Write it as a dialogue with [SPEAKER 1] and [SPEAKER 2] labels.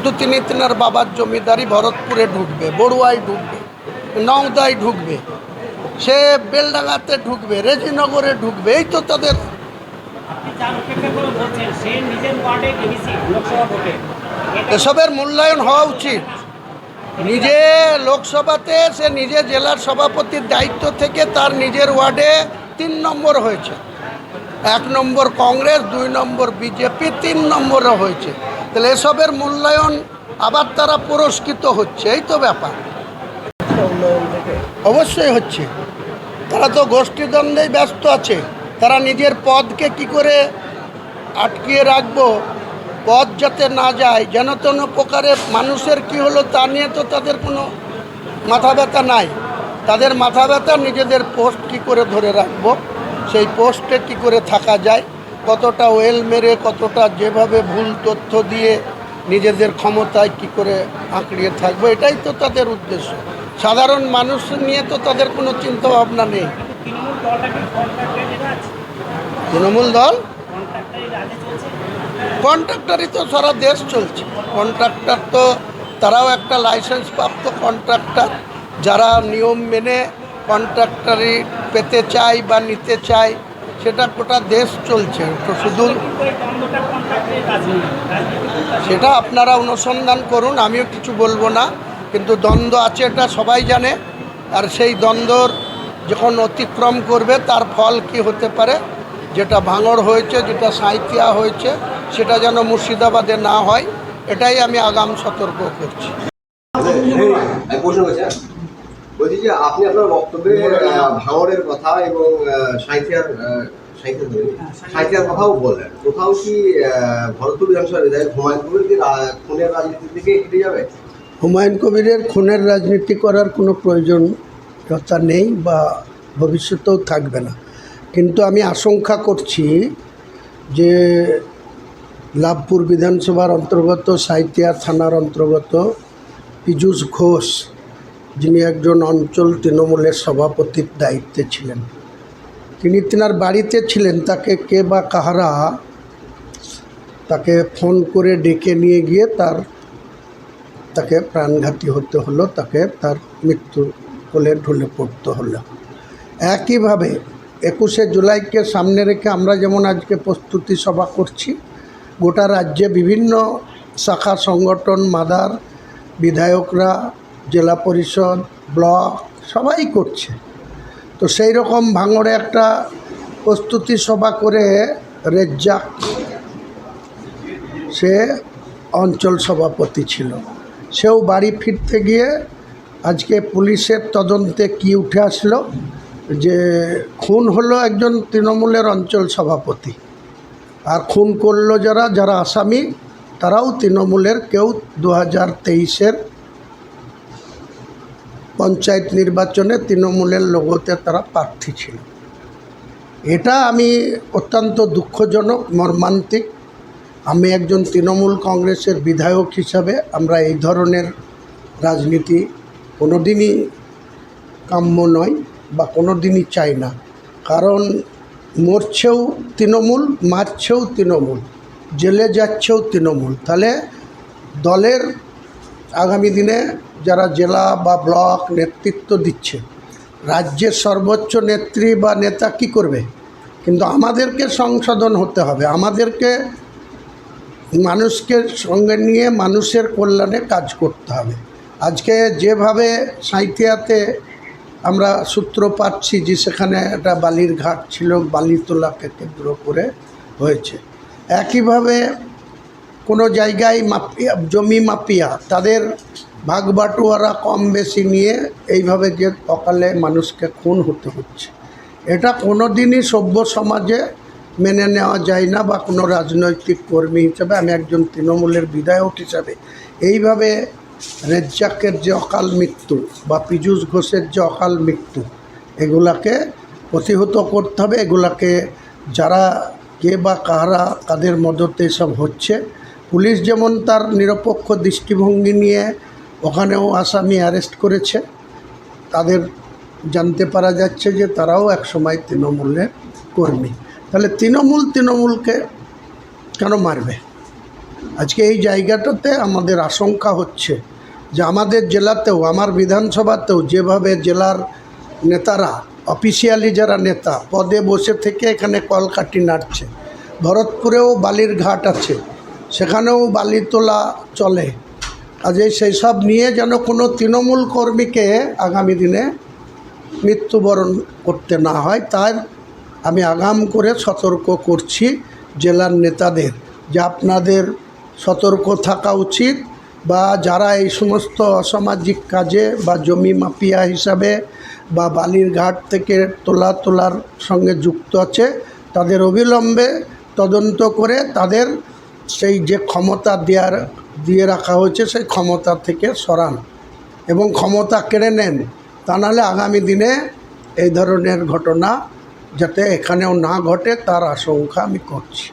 [SPEAKER 1] কিন্তু তিনি তেনার বাবার জমিদারি ভরতপুরে ঢুকবে, বড়ুয়ায় ঢুকবে, নওদায় ঢুকবে, সে বেলডাঙ্গাতে ঢুকবে, রেজিনগরে ঢুকবে। এই তো তাদের। এসবের মূল্যায়ন হওয়া উচিত। নিজে লোকসভাতে সে নিজে জেলার সভাপতির দায়িত্ব থেকে তার নিজের ওয়ার্ডে 3 নম্বর হয়েছে। 1 নম্বর কংগ্রেস, 2 নম্বর বিজেপি, 3 নম্বরে হয়েছে। তাহলে এসবের মূল্যায়ন আবার তারা পুরস্কৃত হচ্ছে। এই তো ব্যাপার। অবশ্যই হচ্ছে। তারা তো গোষ্ঠীদ্বন্দ্বেই ব্যস্ত আছে। তারা নিজের পদকে কি করে আটকিয়ে রাখবো, পদ যাতে না যায়, যেন তেন প্রকারে মানুষের কি হলো তা নিয়ে তো তাদের কোনো মাথা ব্যথা নাই। তাদের মাথা ব্যথা নিজেদের পোস্ট কি করে ধরে রাখবো, সেই পোস্টে কি করে থাকা যায়, কতটা ওয়েল মেরে, কতটা যেভাবে ভুল তথ্য দিয়ে নিজেদের ক্ষমতায় কি করে আঁকড়িয়ে থাকবো, এটাই তো তাদের উদ্দেশ্য। সাধারণ মানুষ নিয়ে তো তাদের কোনো চিন্তা ভাবনা নেই। তৃণমূল দল কন্ট্রাক্টরই তো সারা দেশ চলছে। কন্ট্রাক্টর তো তারাও একটা লাইসেন্স প্রাপ্ত কন্ট্রাক্টর, যারা নিয়ম মেনে কন্ট্রাক্টরি পেতে চায় বা নিতে চায়, সেটা গোটা দেশ চলছে। তো শুধু সেটা আপনারা অনুসন্ধান করুন, আমিও কিছু বলবো না। কিন্তু দ্বন্দ্ব আছে, এটা সবাই জানে। আর সেই দ্বন্দ্বর যখন অতিক্রম করবে তার ফল কি হতে পারে, যেটা ভাঙড় হয়েছে, যেটা সাঁইথিয়া হয়েছে, সেটা যেন মুর্শিদাবাদে না হয়, এটাই আমি আগাম সতর্ক করছি।
[SPEAKER 2] বলছি যে আপনি আপনার বক্তব্যে ভাঙড়ের কথা এবং সাঁইথিয়ার কথাও বললেন। কোথাও কি ভরতপুর বিধানসভার বিধায়ক হুমায়ুন কবির কি খুনের রাজনীতির দিকে এগিয়ে যাবে?
[SPEAKER 1] হুমায়ুন কবিরের খুনের রাজনীতি করার কোনো প্রয়োজনীয়তা নেই বা ভবিষ্যতেও থাকবে না। কিন্তু আমি আশঙ্কা করছি যে লাভপুর বিধানসভার অন্তর্গত সাঁইথিয়া থানার অন্তর্গত পীযূষ ঘোষ, যিনি একজন অঞ্চল তৃণমূলের সভাপতির দায়িত্বে ছিলেন, তিনি তেনার বাড়িতে ছিলেন। তাকে কে বা কাহারা তাকে ফোন করে ডেকে নিয়ে গিয়ে তাকে প্রাণঘাতী হতে হলো, তাকে তার মৃত্যু কোলে ঢলে পড়তে হলো। একইভাবে 21শে জুলাইকে সামনে রেখে আমরা যেমন আজকে প্রস্তুতি সভা করছি, গোটা রাজ্যে বিভিন্ন শাখা সংগঠন, মাদার, বিধায়করা, জেলা পরিষদ, ব্লক সবাই করছে। তো সেই রকম ভাঙড়ে একটা প্রস্তুতি সভা করে রেজ্জাক, সে অঞ্চল সভাপতি ছিল, সেও বাড়ি ফিরতে গিয়ে আজকে পুলিশের তদন্তে কি উঠে আসলো যে খুন হলো একজন তৃণমূলের অঞ্চল সভাপতি। আর খুন করলো যারা আসামি, তারাও তৃণমূলের কেউ 2023-এর পঞ্চায়েত নির্বাচনে তৃণমূলের লোগোতে তারা প্রার্থী ছিল। এটা আমি অত্যন্ত দুঃখজনক, মর্মান্তিক। আমি একজন তৃণমূল কংগ্রেসের বিধায়ক হিসাবে আমরা এই ধরনের রাজনীতি কোনোদিনই কাম্য নয় বা কোনোদিনই চাই না। কারণ মরছেও তৃণমূল, মারছেও তৃণমূল, জেলে যাচ্ছেও তৃণমূল। তাহলে দলের আগামী দিনে যারা জেলা বা ব্লক নেতৃত্ব দিচ্ছে, রাজ্যের সর্বোচ্চ নেত্রী বা নেতা কী করবে? কিন্তু আমাদেরকে সংশোধন হতে হবে, আমাদেরকে মানুষকে সঙ্গে নিয়ে মানুষের কল্যাণে কাজ করতে হবে। আজকে যেভাবে সাঁইথিয়াতে আমরা সূত্র পাচ্ছি যে সেখানে একটা বালির ঘাট ছিল, বালি তোলাকে কেন্দ্র করে হয়েছে। একইভাবে কোনো জায়গায় মাফিয়া, জমি মাফিয়া, তাদের ভাগবাটোয়ারা কম বেশি নিয়ে এইভাবে যে অকালে মানুষকে খুন হতে হচ্ছে, এটা কোনো দিনই সভ্য সমাজে মেনে নেওয়া যায় না। বা কোনো রাজনৈতিক কর্মী হিসাবে, আমি একজন তৃণমূলের বিধায়ক হিসাবে, এইভাবে রেজ্জাকের যে অকাল মৃত্যু বা পীযূষ ঘোষের যে অকাল মৃত্যু, এগুলাকে প্রতিহত করতে হবে। এগুলাকে যারা কে বা কারা কাদের মদতে সব হচ্ছে, পুলিশ যেমন তার নিরপেক্ষ দৃষ্টিভঙ্গি নিয়ে ওখানেও আসামি অ্যারেস্ট করেছে, তাদের জানতে পারা যাচ্ছে যে তারাও একসময় তৃণমূলের কর্মী। তাহলে তৃণমূলকে কেন মারবে? আজকে এই জায়গাটাতে আমাদের আশঙ্কা হচ্ছে যে আমাদের জেলাতেও, আমার বিধানসভাতেও যেভাবে জেলার নেতারা, অফিসিয়ালি যারা নেতা পদে বসে থেকে এখানে কলকাঠি নাড়ছে, ভরতপুরেও বালির ঘাট আছে, সেখানেও বালি তোলা চলে। কাজে সেই সব নিয়ে যেন কোনো তৃণমূল কর্মীকে আগামী দিনে মৃত্যুবরণ করতে না হয়, তাই আমি আগাম করে সতর্ক করছি জেলার নেতাদের যে আপনাদের সতর্ক থাকা উচিত, বা যারা এই সমস্ত অসামাজিক কাজে বা জমি মাফিয়া হিসাবে বা বালির ঘাট থেকে তোলার সঙ্গে যুক্ত আছে, তাদের অবিলম্বে তদন্ত করে তাদের সেই যে ক্ষমতা দিয়ে রাখা হয়েছে সেই ক্ষমতা থেকে সরান এবং ক্ষমতা কেড়ে নেন। তা নাহলে আগামী দিনে এই ধরনের ঘটনা যাতে এখানেও না ঘটে তার আশঙ্কা আমি করছি।